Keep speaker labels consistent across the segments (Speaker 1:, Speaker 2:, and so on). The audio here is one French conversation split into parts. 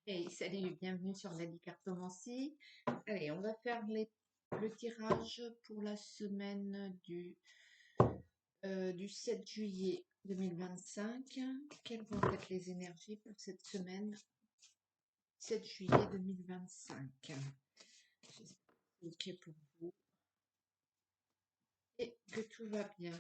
Speaker 1: Hey, salut, bienvenue sur la cartomancie. Allez, on va faire le tirage pour la semaine du 7 juillet 2025. Quelles vont être les énergies pour cette semaine 7 juillet 2025? J'espère que c'est OK pour vous et que tout va bien.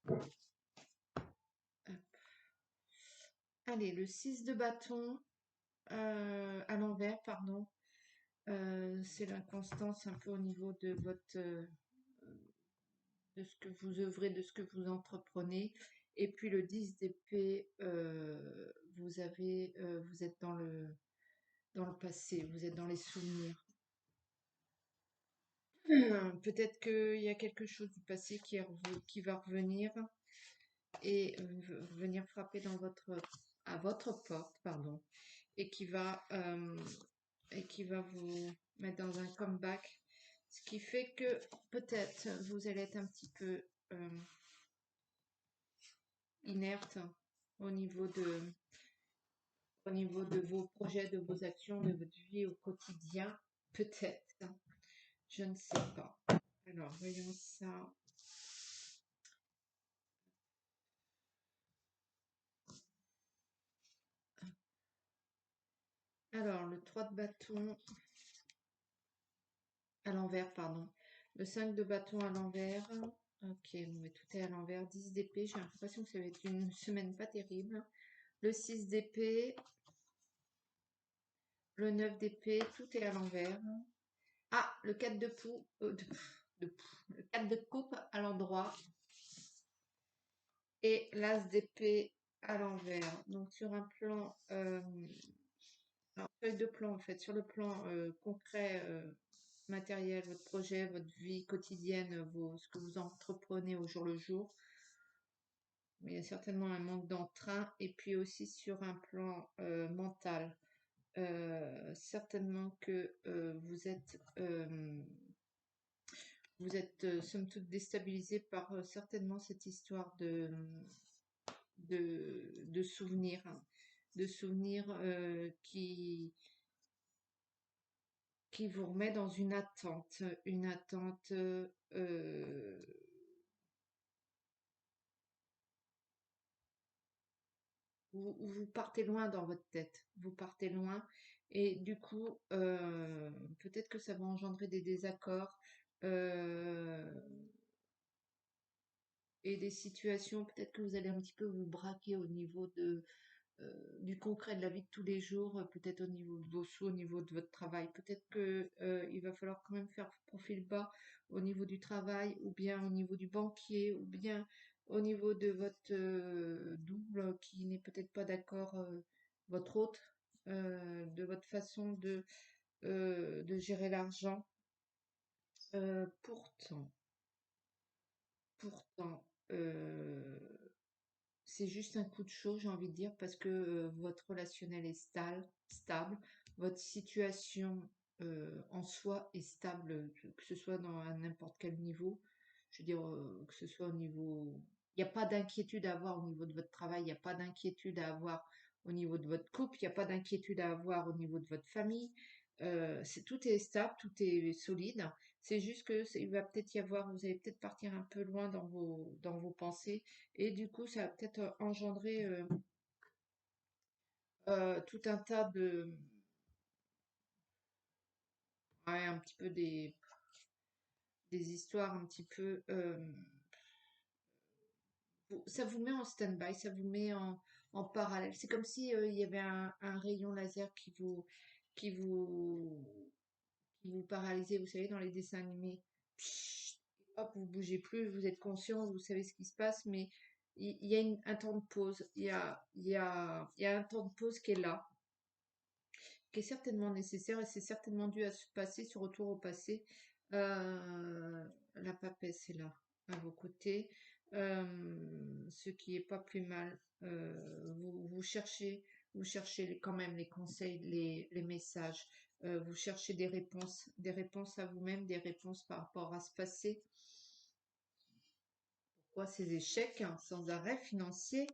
Speaker 1: Hop. Allez, le 6 de bâton à l'envers, pardon. C'est l'inconstance un peu au niveau de de ce que vous œuvrez, de ce que vous entreprenez. Et puis le 10 d'épée, vous êtes dans le passé, vous êtes dans les souvenirs. Peut-être qu'il y a quelque chose du passé qui va revenir et venir frapper à votre porte, pardon, et et qui va vous mettre dans un comeback. Ce qui fait que peut-être vous allez être un petit peu inerte au au niveau de vos projets, de vos actions, de votre vie au quotidien, peut-être. Je ne sais pas. Alors, voyons ça. Alors, le 3 de bâton à l'envers, pardon. Le 5 de bâton à l'envers. Ok, mais tout est à l'envers. 10 d'épée, j'ai l'impression que ça va être une semaine pas terrible. Le 6 d'épée. Le 9 d'épée, tout est à l'envers. Ah, le 4 de pou, le 4 de coupe à l'endroit. Et l'as d'épée à l'envers. Donc sur un plan, alors feuille de plan en fait, sur le plan concret, matériel, votre projet, votre vie quotidienne, ce que vous entreprenez au jour le jour. Il y a certainement un manque d'entrain et puis aussi sur un plan mental. Certainement que vous êtes somme toute déstabilisé par certainement cette histoire de souvenirs, hein, de souvenirs qui vous remet dans une attente vous partez loin dans votre tête, vous partez loin et du coup peut-être que ça va engendrer des désaccords euh, et des situations, peut-être que vous allez un petit peu vous braquer au niveau du concret de la vie de tous les jours, peut-être au niveau de vos sous, au niveau de votre travail. Peut-être que il va falloir quand même faire profil bas au niveau du travail, ou bien au niveau du banquier, ou bien au niveau de votre double qui n'est peut-être pas d'accord, votre hôte, de votre façon de gérer l'argent. Pourtant, pourtant, c'est juste un coup de chaud, j'ai envie de dire, parce que votre relationnel est stable, votre situation en soi est stable, que ce soit dans à n'importe quel niveau. Je veux dire, que ce soit au niveau... Il n'y a pas d'inquiétude à avoir au niveau de votre travail, il n'y a pas d'inquiétude à avoir au niveau de votre couple, il n'y a pas d'inquiétude à avoir au niveau de votre famille. Tout est stable, tout est solide. C'est juste que il va peut-être y avoir, vous allez peut-être partir un peu loin dans vos pensées et du coup, ça va peut-être engendrer tout un tas ouais, un petit peu des histoires un petit peu, ça vous met en stand-by, ça vous met en parallèle. C'est comme si il y avait un rayon laser qui vous, qui vous paralysait, vous savez, dans les dessins animés. Psst, hop, vous bougez plus, vous êtes conscient, vous savez ce qui se passe, mais il y a un temps de pause. Il y a un temps de pause qui est là, qui est certainement nécessaire et c'est certainement dû à ce passé, ce retour au passé. La papesse est là, à vos côtés, ce qui est pas plus mal. Vous cherchez quand même les conseils, les messages. Vous cherchez des réponses à vous-même, des réponses par rapport à ce passé. Pourquoi ces échecs sans arrêt financiers?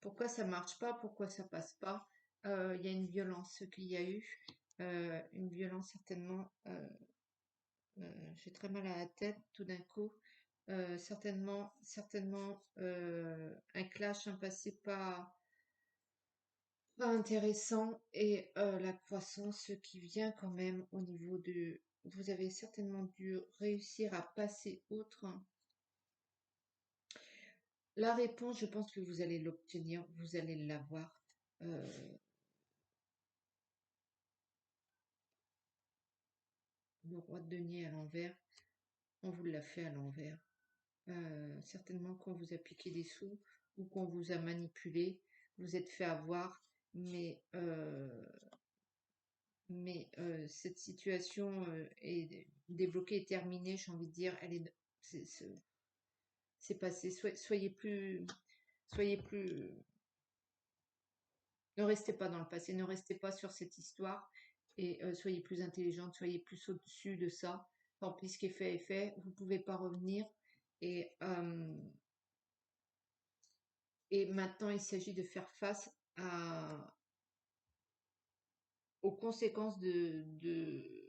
Speaker 1: Pourquoi ça marche pas? Pourquoi ça passe pas? Il y a une violence qu'il y a eu, une violence certainement. J'ai très mal à la tête tout d'un coup. Certainement un clash, un passé pas intéressant et la croissance qui vient quand même au niveau de... Vous avez certainement dû réussir à passer outre. La réponse, je pense que vous allez l'obtenir, vous allez l'avoir. Euh, le roi de denier à l'envers, on vous l'a fait à l'envers. Certainement qu'on vous a piqué des sous ou qu'on vous a manipulé, vous êtes fait avoir, mais cette situation est débloquée et terminée, j'ai envie de dire, elle est, c'est passé. Soyez plus, ne restez pas dans le passé, ne restez pas sur cette histoire et soyez plus intelligente, soyez plus au-dessus de ça. Tant pis, ce qui est fait, vous pouvez pas revenir et et maintenant, il s'agit de faire face aux conséquences de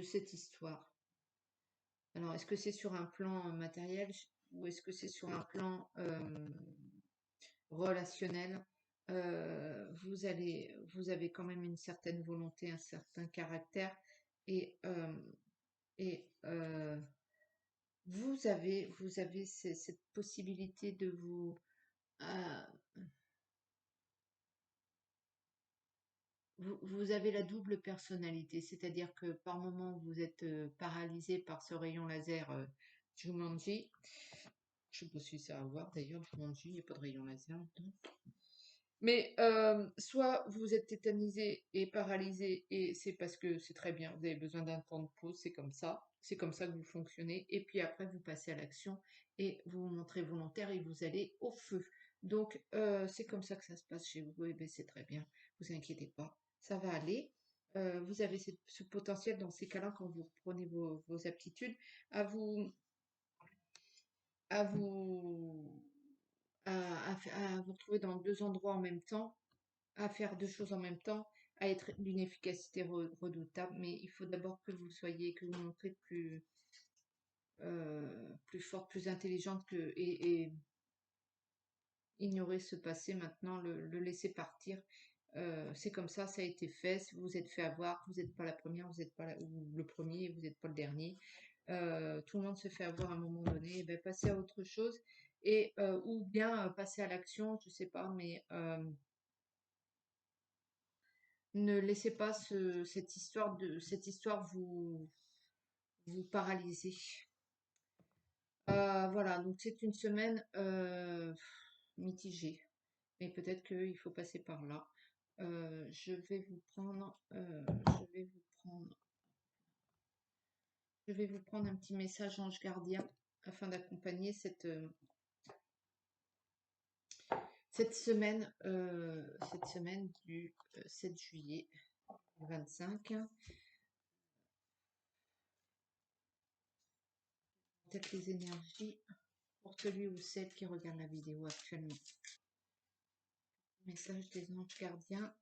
Speaker 1: cette histoire. Alors, est-ce que c'est sur un plan matériel ou est-ce que c'est sur un plan relationnel? Vous avez quand même une certaine volonté, un certain caractère et, et vous avez cette possibilité de euh, vous avez la double personnalité, c'est-à-dire que par moment vous êtes paralysé par ce rayon laser Jumanji. Je sais pas si ça a à voir d'ailleurs, Jumanji, il n'y a pas de rayon laser. Mais soit vous êtes tétanisé et paralysé et c'est parce que c'est très bien, vous avez besoin d'un temps de pause, c'est comme ça que vous fonctionnez. Et puis après vous passez à l'action et vous vous montrez volontaire et vous allez au feu. Donc c'est comme ça que ça se passe chez vous et bien c'est très bien, vous inquiétez pas, ça va aller. Vous avez ce potentiel dans ces cas-là quand vous reprenez vos aptitudes à vous à vous à vous retrouver dans deux endroits en même temps à faire deux choses en même temps, à être d'une efficacité redoutable, mais il faut d'abord que vous soyez, que vous montrez plus forte, plus intelligente et ignorer ce passé maintenant, le laisser partir. C'est comme ça a été fait. Si vous êtes fait avoir, vous n'êtes pas la première, vous n'êtes pas ou le premier, vous n'êtes pas le dernier. Tout le monde se fait avoir à un moment donné. Et ben, passez à autre chose et ou bien passer à l'action, je sais pas, mais ne laissez pas cette histoire vous paralyser. Voilà, donc c'est une semaine mitigée, mais peut-être qu'il faut passer par là. Je vais vous prendre un petit message ange gardien afin d'accompagner cette semaine du 7 juillet 25. Peut-être les énergies pour celui ou celle qui regarde la vidéo actuellement. Message des anges gardiens.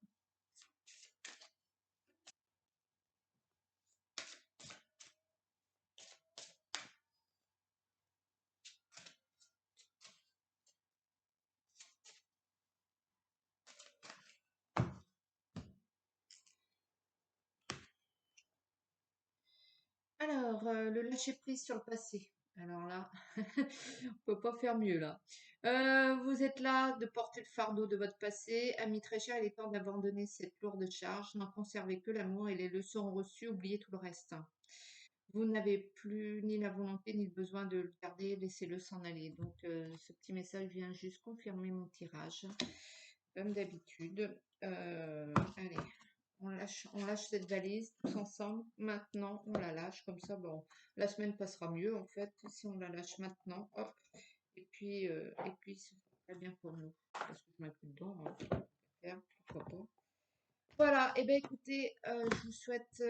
Speaker 1: Alors, le lâcher prise sur le passé. Alors là, on peut pas faire mieux là. Vous êtes là de porter le fardeau de votre passé. Ami très cher, il est temps d'abandonner cette lourde charge. N'en conservez que l'amour et les leçons reçues. Oubliez tout le reste. Vous n'avez plus ni la volonté ni le besoin de le garder. Laissez-le s'en aller. Donc, ce petit message vient juste confirmer mon tirage, comme d'habitude. Allez. On lâche cette valise tous ensemble. Maintenant, on la lâche. Comme ça, bon, la semaine passera mieux en fait si on la lâche maintenant. Hop. Et puis, c'est très bien pour nous. Parce que je mets plus dedans. Faire, pourquoi pas. Voilà. Et bien, écoutez, je vous souhaite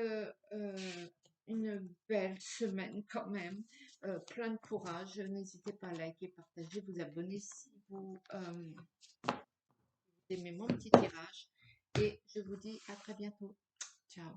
Speaker 1: une belle semaine quand même. Plein de courage. N'hésitez pas à liker, partager, vous abonner si vous aimez mon petit tirage et je vous dis à très bientôt. Ciao.